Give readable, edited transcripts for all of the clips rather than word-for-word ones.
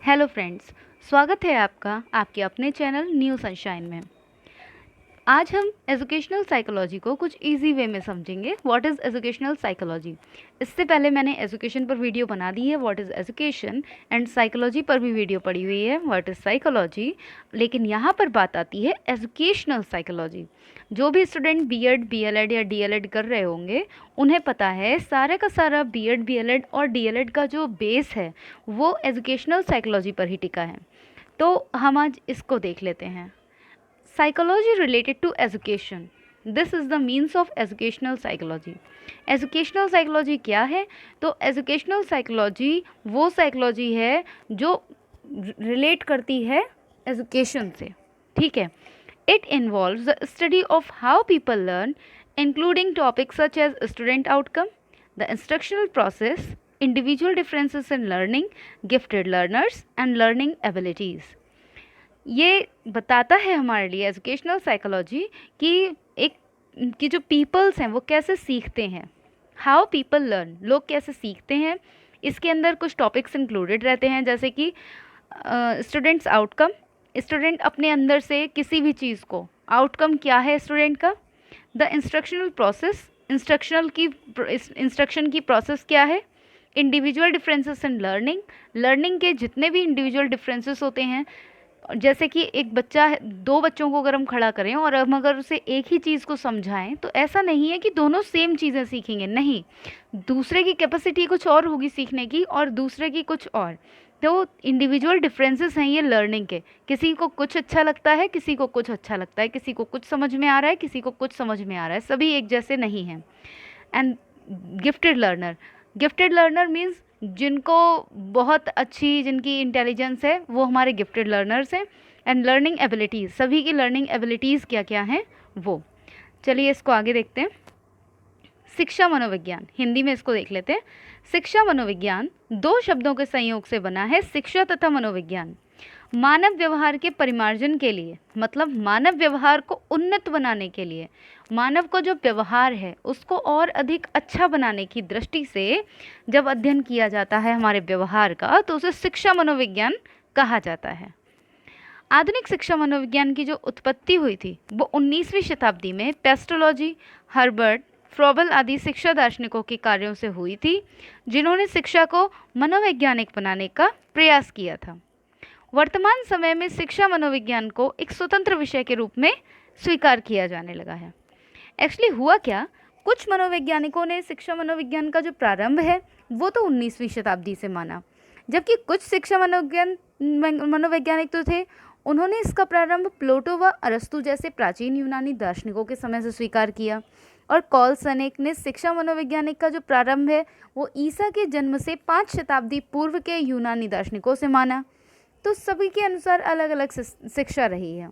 Hello friends, स्वागत है आपका आपके अपने चैनल न्यू सनशाइन में। आज हम एजुकेशनल साइकोलॉजी को कुछ इजी वे में समझेंगे। What is educational psychology. इससे पहले मैंने एजुकेशन पर वीडियो बना दी है, what is education, and psychology पर भी वीडियो पड़ी हुई है, व्हाट इज़ साइकोलॉजी। लेकिन यहाँ पर बात आती है एजुकेशनल साइकोलॉजी। जो भी स्टूडेंट बीएड, बीएलएड या डीएलएड कर रहे होंगे उन्हें पता है सारा का सारा बीएड, बीएलएड और डीएलएड का जो बेस है वो एजुकेशनल साइकोलॉजी पर ही टिका है। तो हम आज इसको देख लेते हैं। Psychology related to education. This is the means of educational psychology. Educational psychology क्या है? तो educational psychology वो psychology है जो relate करती है education से, ठीक है। It involves the study of how people learn, including topics such as student outcome, the instructional process, individual differences in learning, gifted learners, and learning abilities. ये बताता है हमारे लिए एजुकेशनल साइकोलॉजी कि एक कि जो पीपल्स हैं वो कैसे सीखते हैं, हाउ पीपल लर्न, लोग कैसे सीखते हैं। इसके अंदर कुछ टॉपिक्स इंक्लूडेड रहते हैं, जैसे कि स्टूडेंट्स आउटकम, स्टूडेंट अपने अंदर से किसी भी चीज़ को, आउटकम क्या है स्टूडेंट का। द इंस्ट्रक्शनल प्रोसेस, इंस्ट्रक्शन की प्रोसेस क्या है। Individual differences in learning, learning के जितने भी इंडिविजुअल डिफरेंसेस होते हैं, जैसे कि एक बच्चा है, दो बच्चों को अगर हम खड़ा करें और हम अगर उसे एक ही चीज़ को समझाएं तो ऐसा नहीं है कि दोनों सेम चीज़ें सीखेंगे, नहीं, दूसरे की कैपेसिटी कुछ और होगी सीखने की और दूसरे की कुछ और। तो इंडिविजुअल डिफरेंसेस हैं ये लर्निंग के, किसी को कुछ अच्छा लगता है, किसी को कुछ अच्छा लगता है, किसी को कुछ समझ में आ रहा है, किसी को कुछ समझ में आ रहा है, सभी एक जैसे नहीं हैं। And gifted learner, gifted learner means जिनको बहुत अच्छी, जिनकी इंटेलिजेंस है, वो हमारे गिफ्टेड लर्नर्स हैं। एंड लर्निंग एबिलिटीज़, सभी की लर्निंग एबिलिटीज़ क्या क्या हैं वो। चलिए इसको आगे देखते हैं। शिक्षा मनोविज्ञान, हिंदी में इसको देख लेते हैं। शिक्षा मनोविज्ञान दो शब्दों के संयोग से बना है, शिक्षा तथा मनोविज्ञान। मानव व्यवहार के परिमार्जन के लिए, मतलब मानव व्यवहार को उन्नत बनाने के लिए, मानव को जो व्यवहार है उसको और अधिक अच्छा बनाने की दृष्टि से जब अध्ययन किया जाता है हमारे व्यवहार का, तो उसे शिक्षा मनोविज्ञान कहा जाता है। आधुनिक शिक्षा मनोविज्ञान की जो उत्पत्ति हुई थी वो 19वीं शताब्दी में पेस्टोलॉजी, हर्बर्ट, फ्रॉबल आदि शिक्षा दार्शनिकों के कार्यों से हुई थी, जिन्होंने शिक्षा को मनोवैज्ञानिक बनाने का प्रयास किया था। वर्तमान समय में शिक्षा मनोविज्ञान को एक स्वतंत्र विषय के रूप में स्वीकार किया जाने लगा है। एक्चुअली हुआ क्या, कुछ मनोवैज्ञानिकों ने शिक्षा मनोविज्ञान का जो प्रारंभ है वो तो 19वीं शताब्दी से माना, जबकि कुछ शिक्षा मनोवैज्ञानिक तो थे, उन्होंने इसका प्रारंभ प्लेटो व अरस्तु जैसे प्राचीन यूनानी दार्शनिकों के समय से स्वीकार किया। और कॉल सेनेक ने शिक्षा मनोवैज्ञानिक का जो प्रारंभ है वो ईसा के जन्म से 5 शताब्दी पूर्व के यूनानी दार्शनिकों से माना। तो सभी के अनुसार अलग अलग शिक्षा रही है।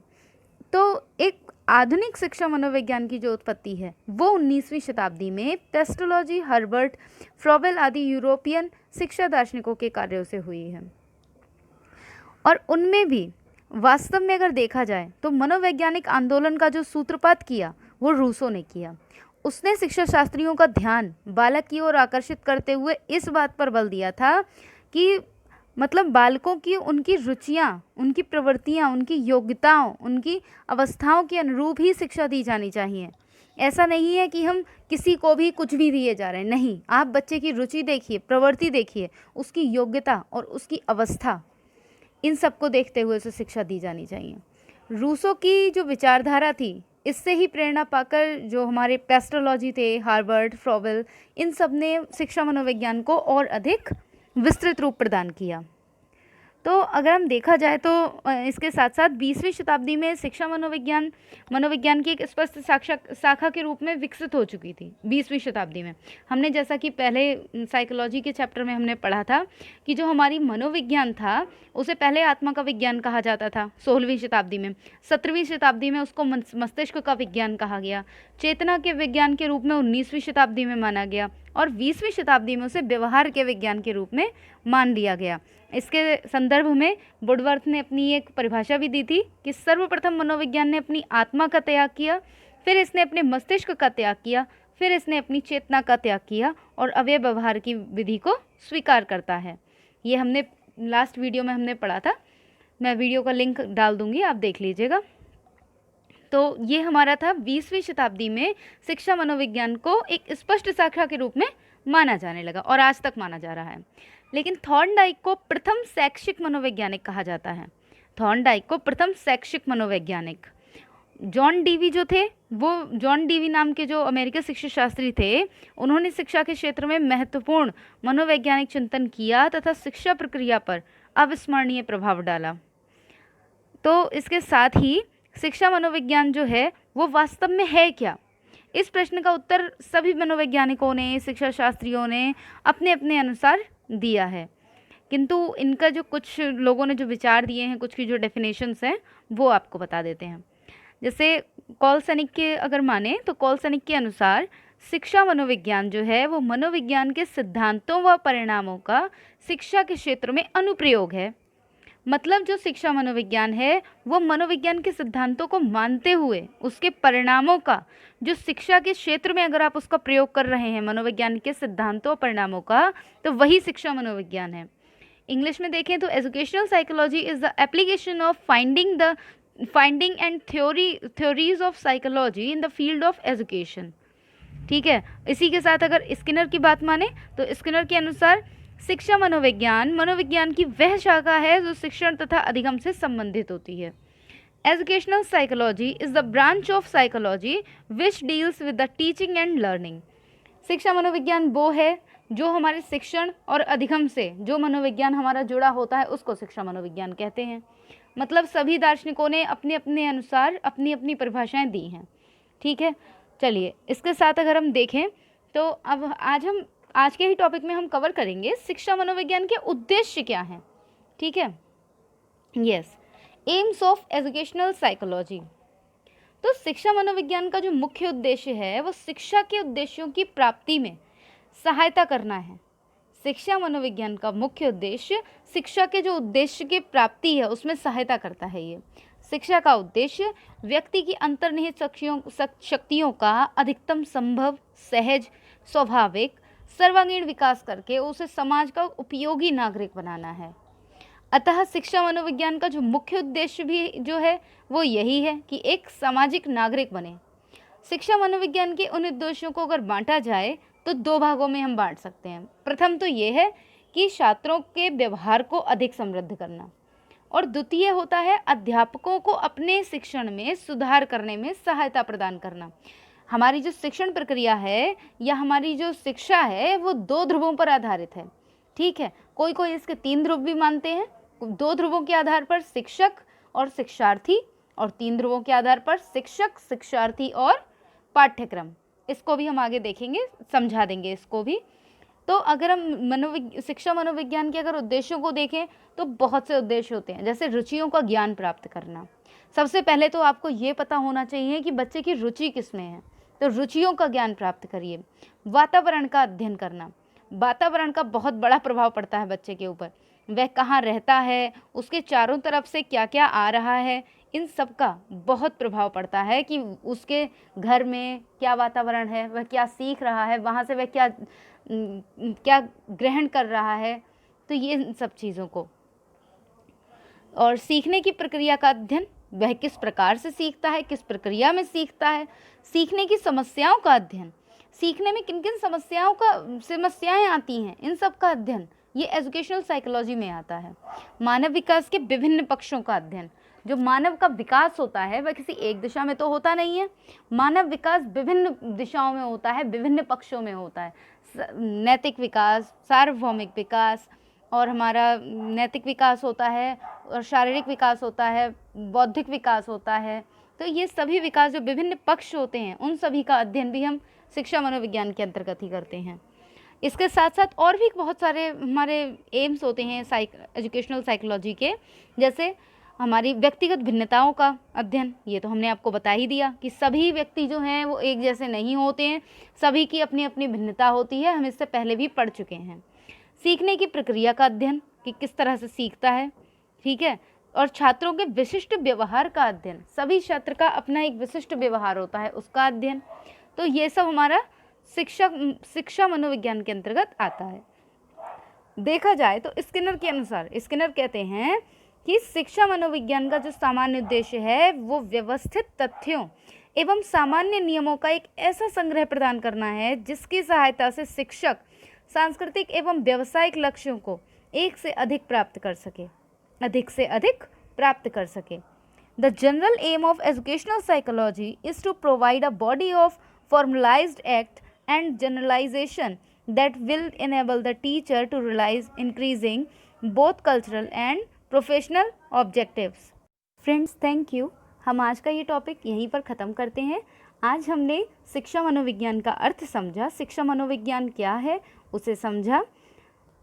तो एक आधुनिक शिक्षा मनोविज्ञान की जो उत्पत्ति है वो 19वीं शताब्दी में पेस्टोलॉजी, हर्बर्ट, फ्रॉबेल आदि यूरोपियन शिक्षा दार्शनिकों के कार्यों से हुई है। और उनमें भी वास्तव में अगर देखा जाए तो मनोवैज्ञानिक आंदोलन का जो सूत्रपात किया वो रूसो ने किया। उसने शिक्षा शास्त्रियों का ध्यान बालक की ओर आकर्षित करते हुए इस बात पर बल दिया था कि मतलब बालकों की उनकी रुचियाँ, उनकी प्रवृत्तियाँ, उनकी योग्यताओं, उनकी अवस्थाओं के अनुरूप ही शिक्षा दी जानी चाहिए। ऐसा नहीं है कि हम किसी को भी कुछ भी दिए जा रहे हैं, नहीं, आप बच्चे की रुचि देखिए, प्रवृत्ति देखिए, उसकी योग्यता और उसकी अवस्था, इन सबको देखते हुए उसे शिक्षा दी जानी चाहिए। रूसो की जो विचारधारा थी, इससे ही प्रेरणा पाकर जो हमारे पेस्टोलॉजी थे, हार्वर्ड, फ्रॉबेल, इन सब ने शिक्षा मनोविज्ञान को और अधिक विस्तृत रूप प्रदान किया। तो अगर हम देखा जाए तो इसके साथ साथ 20वीं शताब्दी में शिक्षा मनोविज्ञान की एक स्पष्ट शाखा के रूप में विकसित हो चुकी थी। 20वीं शताब्दी में हमने, जैसा कि पहले साइकोलॉजी के चैप्टर में हमने पढ़ा था कि जो हमारी मनोविज्ञान था उसे पहले आत्मा का विज्ञान कहा जाता था 16वीं शताब्दी में। 17वीं शताब्दी में उसको मस्तिष्क का विज्ञान कहा गया। चेतना के विज्ञान के रूप में 19वीं शताब्दी में माना गया और 20वीं शताब्दी में उसे व्यवहार के विज्ञान के रूप में मान लिया गया। इसके संदर्भ में वुडवर्थ ने अपनी एक परिभाषा भी दी थी कि सर्वप्रथम मनोविज्ञान ने अपनी आत्मा का त्याग किया, फिर इसने अपने मस्तिष्क का त्याग किया, फिर इसने अपनी चेतना का त्याग किया और अवयव व्यवहार की विधि को स्वीकार करता है। ये हमने लास्ट वीडियो में हमने पढ़ा था, मैं वीडियो का लिंक डाल दूंगी, आप देख लीजिएगा। तो ये हमारा था 20वीं शताब्दी में शिक्षा मनोविज्ञान को एक स्पष्ट शाखा के रूप में माना जाने लगा और आज तक माना जा रहा है। लेकिन थॉर्नडाइक को प्रथम शैक्षिक मनोवैज्ञानिक कहा जाता है। थॉर्नडाइक को प्रथम शैक्षिक मनोवैज्ञानिक, जॉन डीवी जो थे, वो जॉन डीवी नाम के जो अमेरिकी शिक्षा शास्त्री थे, उन्होंने शिक्षा के क्षेत्र में महत्वपूर्ण मनोवैज्ञानिक चिंतन किया तथा शिक्षा प्रक्रिया पर अविस्मरणीय प्रभाव डाला। तो इसके साथ ही शिक्षा मनोविज्ञान जो है वो वास्तव में है क्या, इस प्रश्न का उत्तर सभी मनोवैज्ञानिकों ने, शिक्षा शास्त्रियों ने अपने अपने अनुसार दिया है। किंतु इनका जो कुछ लोगों ने जो विचार दिए हैं, कुछ की जो डेफिनेशंस हैं, वो आपको बता देते हैं। जैसे कॉलसैनिक के अगर माने तो कॉलसैनिक के अनुसार शिक्षा मनोविज्ञान जो है वो मनोविज्ञान के सिद्धांतों व परिणामों का शिक्षा के क्षेत्र में अनुप्रयोग है। मतलब जो शिक्षा मनोविज्ञान है वो मनोविज्ञान के सिद्धांतों को मानते हुए उसके परिणामों का जो शिक्षा के क्षेत्र में अगर आप उसका प्रयोग कर रहे हैं, मनोविज्ञान के सिद्धांतों और परिणामों का, तो वही शिक्षा मनोविज्ञान है। इंग्लिश में देखें तो educational psychology is the application of finding and theories of psychology in the field of education. ठीक है, इसी के साथ अगर स्किनर की बात माने तो स्किनर के अनुसार शिक्षा मनोविज्ञान मनोविज्ञान की वह शाखा है जो शिक्षण तथा अधिगम से संबंधित होती है। Educational psychology is the branch of psychology which deals with the teaching and learning. शिक्षा मनोविज्ञान वो है जो हमारे शिक्षण और अधिगम से जो मनोविज्ञान हमारा जुड़ा होता है उसको शिक्षा मनोविज्ञान कहते हैं। मतलब सभी दार्शनिकों ने अपने अपने अनुसार अपनी अपनी परिभाषाएं दी हैं। ठीक है, चलिए इसके साथ अगर हम देखें तो अब आज के ही टॉपिक में हम कवर करेंगे शिक्षा मनोविज्ञान के उद्देश्य क्या हैं। ठीक है, yes, AIIMS of educational psychology. तो शिक्षा मनोविज्ञान का जो मुख्य उद्देश्य है वो शिक्षा के उद्देश्यों की प्राप्ति में सहायता करना है। शिक्षा मनोविज्ञान का मुख्य उद्देश्य शिक्षा के जो उद्देश्य की प्राप्ति है उसमें सहायता करता है। ये शिक्षा का उद्देश्य व्यक्ति की अंतर्निहित शक्तियों का अधिकतम संभव, सहज, स्वाभाविक, सर्वांगीण विकास करके उसे समाज का उपयोगी नागरिक बनाना है। अतः शिक्षा मनोविज्ञान का जो मुख्य उद्देश्य भी जो है वो यही है कि एक सामाजिक नागरिक बने। शिक्षा मनोविज्ञान के उन उद्देश्यों को अगर बांटा जाए तो दो भागों में हम बांट सकते हैं। प्रथम तो ये है कि छात्रों के व्यवहार को अधिक समृद्ध करना, और द्वितीय होता है अध्यापकों को अपने शिक्षण में सुधार करने में सहायता प्रदान करना। हमारी जो शिक्षण प्रक्रिया है या हमारी जो शिक्षा है वो दो ध्रुवों पर आधारित है। ठीक है, कोई कोई इसके 3 ध्रुव भी मानते हैं। 2 ध्रुवों के आधार पर शिक्षक और शिक्षार्थी, और 3 ध्रुवों के आधार पर शिक्षक, शिक्षार्थी और पाठ्यक्रम। इसको भी हम आगे देखेंगे, समझा देंगे इसको भी। तो अगर हम शिक्षा मनोविज्ञान के अगर उद्देश्यों को देखें तो बहुत से उद्देश्य होते हैं। जैसे रुचियों का ज्ञान प्राप्त करना। सबसे पहले तो आपको ये पता होना चाहिए कि बच्चे की रुचि किस में है, तो रुचियों का ज्ञान प्राप्त करिए। वातावरण का अध्ययन करना। वातावरण का बहुत बड़ा प्रभाव पड़ता है बच्चे के ऊपर। वह कहाँ रहता है, उसके चारों तरफ से क्या क्या आ रहा है, इन सब का बहुत प्रभाव पड़ता है कि उसके घर में क्या वातावरण है, वह क्या सीख रहा है, वहाँ से वह क्या ग्रहण कर रहा है। तो ये सब चीज़ों को, और सीखने की प्रक्रिया का अध्ययन, वह किस प्रकार से सीखता है, किस प्रक्रिया में सीखता है। सीखने की समस्याओं का अध्ययन, सीखने में किन किन समस्याएं आती हैं, इन सब का अध्ययन ये एजुकेशनल साइकोलॉजी में आता है। मानव विकास के विभिन्न पक्षों का अध्ययन। जो मानव का विकास होता है वह किसी एक दिशा में तो होता नहीं है, मानव विकास विभिन्न दिशाओं में होता है, विभिन्न पक्षों में होता है। नैतिक विकास, सार्वभौमिक विकास, और हमारा नैतिक विकास होता है, और शारीरिक विकास होता है, बौद्धिक विकास होता है। तो ये सभी विकास जो विभिन्न पक्ष होते हैं उन सभी का अध्ययन भी हम शिक्षा मनोविज्ञान के अंतर्गत ही करते हैं। इसके साथ साथ और भी बहुत सारे हमारे एम्स होते हैं एजुकेशनल साइकोलॉजी के। जैसे हमारी व्यक्तिगत भिन्नताओं का अध्ययन, ये तो हमने आपको बता ही दिया कि सभी व्यक्ति जो हैं वो एक जैसे नहीं होते हैं, सभी की अपनी अपनी भिन्नता होती है, हम इससे पहले भी पढ़ चुके हैं। सीखने की प्रक्रिया का अध्ययन कि किस तरह से सीखता है। ठीक है, और छात्रों के विशिष्ट व्यवहार का अध्ययन, सभी छात्र का अपना एक विशिष्ट व्यवहार होता है, उसका अध्ययन। तो ये सब हमारा शिक्षा मनोविज्ञान के अंतर्गत आता है। देखा जाए तो स्किनर के अनुसार, स्किनर कहते हैं कि शिक्षा मनोविज्ञान का जो सामान्य उद्देश्य है वो व्यवस्थित तथ्यों एवं सामान्य नियमों का एक ऐसा संग्रह प्रदान करना है जिसकी सहायता से शिक्षक सांस्कृतिक एवं व्यावसायिक लक्ष्यों को एक से अधिक प्राप्त कर सके, अधिक से अधिक प्राप्त कर सके। The general aim of educational psychology is to provide a body of formalized act and generalization that will enable the teacher to realize increasing both cultural and professional objectives. Friends, thank you. हम आज का ये topic यहीं पर ख़त्म करते हैं। आज हमने शिक्षा मनोविज्ञान का अर्थ समझा, शिक्षा मनोविज्ञान क्या है उसे समझा,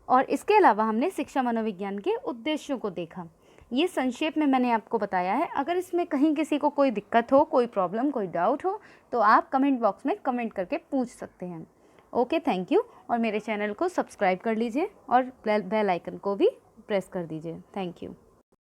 और इसके अलावा हमने शिक्षा मनोविज्ञान के उद्देश्यों को देखा। ये संक्षेप में मैंने आपको बताया है। अगर इसमें कहीं किसी को कोई दिक्कत हो, कोई प्रॉब्लम, कोई डाउट हो तो आप कमेंट बॉक्स में कमेंट करके पूछ सकते हैं। Okay, thank you. और मेरे चैनल को सब्सक्राइब कर लीजिए और बेल आइकन को भी प्रेस कर दीजिए। Thank you.